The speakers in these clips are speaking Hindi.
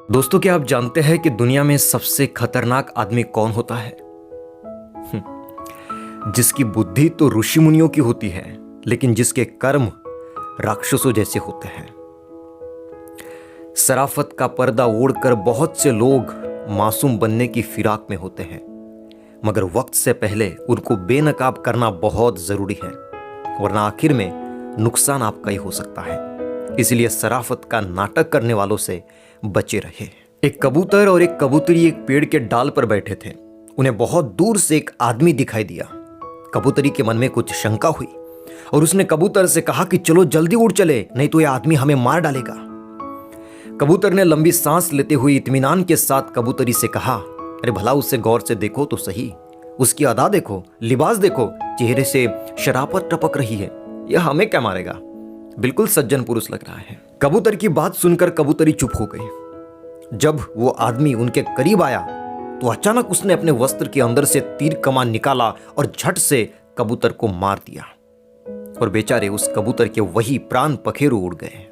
दोस्तों, क्या आप जानते हैं कि दुनिया में सबसे खतरनाक आदमी कौन होता है? जिसकी बुद्धि तो ऋषि मुनियों की होती है, लेकिन जिसके कर्म राक्षसों जैसे होते हैं। शराफत का पर्दा ओढ़कर बहुत से लोग मासूम बनने की फिराक में होते हैं, मगर वक्त से पहले उनको बेनकाब करना बहुत जरूरी है, वरना आखिर में नुकसान आपका ही हो सकता है। इसलिए शराफत का नाटक करने वालों से बचे रहे। एक कबूतर और एक कबूतरी एक पेड़ के डाल पर बैठे थे। उन्हें बहुत दूर से एक आदमी दिखाई दिया। कबूतरी के मन में कुछ शंका हुई और उसने कबूतर से कहा कि चलो जल्दी उड़ चले, नहीं तो यह आदमी हमें मार डालेगा। कबूतर ने लंबी सांस लेते हुए इत्मीनान के साथ कबूतरी से कहा, अरे भला उसे गौर से देखो तो सही, उसकी अदा देखो, लिबास देखो, चेहरे से शराफत टपक रही है, यह हमें क्या मारेगा, बिल्कुल सज्जन पुरुष लग रहा है। कबूतर की बात सुनकर कबूतरी चुप हो गई। जब वो आदमी उनके करीब आया तो अचानक उसने अपने वस्त्र के अंदर से तीर कमान निकाला और झट से कबूतर को मार दिया, और बेचारे उस कबूतर के वही प्राण पखेरु उड़ गए।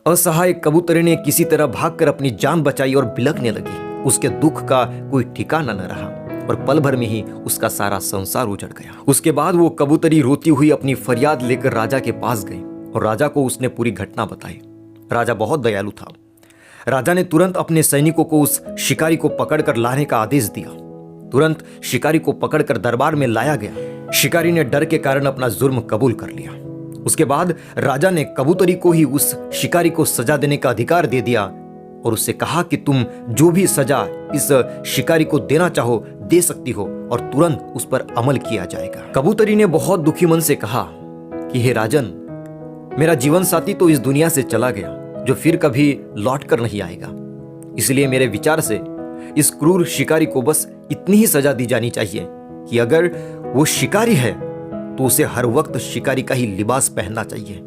असहाय कबूतरी ने किसी तरह भागकर अपनी जान बचाई और बिलखने लगी। उसके दुख का कोई ठिकाना न रहा और पल भर में ही उसका सारा संसार उजड़ गया। उसके बाद वो कबूतरी रोती हुई अपनी फरियाद लेकर राजा के पास गई और राजा को उसने पूरी घटना बताई। राजा बहुत दयालु था। राजा ने तुरंत अपने सैनिकों को उस शिकारी को पकड़कर लाने का आदेश दिया। तुरंत शिकारी को पकड़कर दरबार में लाया गया। शिकारी ने डर के कारण अपना जुर्म कबूल कर लिया। उसके बाद राजा ने कबूतरी को ही उस शिकारी को सजा देने का अधिकार दे दिया और उससे कहा कि तुम जो भी सजा इस शिकारी को देना चाहो दे सकती हो और तुरंत उस पर अमल किया जाएगा। कबूतरी ने बहुत दुखी मन से कहा कि हे राजन, मेरा जीवन साथी तो इस दुनिया से चला गया, जो फिर कभी लौट कर नहीं आएगा। इसलिए मेरे विचार से इस क्रूर शिकारी को बस इतनी ही सजा दी जानी चाहिए कि अगर वो शिकारी है तो उसे हर वक्त शिकारी का ही लिबास पहनना चाहिए।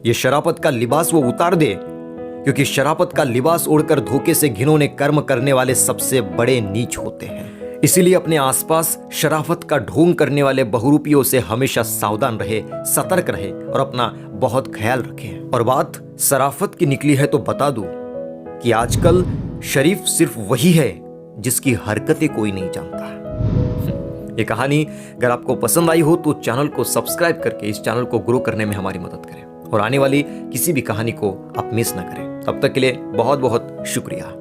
ये शराफत का लिबास वो उतार दे, क्योंकि शराफत का लिबास ओढ़कर धोखे से घिनौने कर्म करने वाले सबसे बड़े नीच होते हैं। इसीलिए अपने आसपास शराफत का ढोंग करने वाले बहुरूपियों से हमेशा सावधान रहे, सतर्क रहे और अपना बहुत ख्याल रखें। और बात शराफत की निकली है तो बता दूं कि आजकल शरीफ सिर्फ वही है जिसकी हरकतें कोई नहीं जानता। ये कहानी अगर आपको पसंद आई हो तो चैनल को सब्सक्राइब करके इस चैनल को ग्रो करने में हमारी मदद करें और आने वाली किसी भी कहानी को आप मिस ना करें। तब तक के लिए बहुत बहुत शुक्रिया।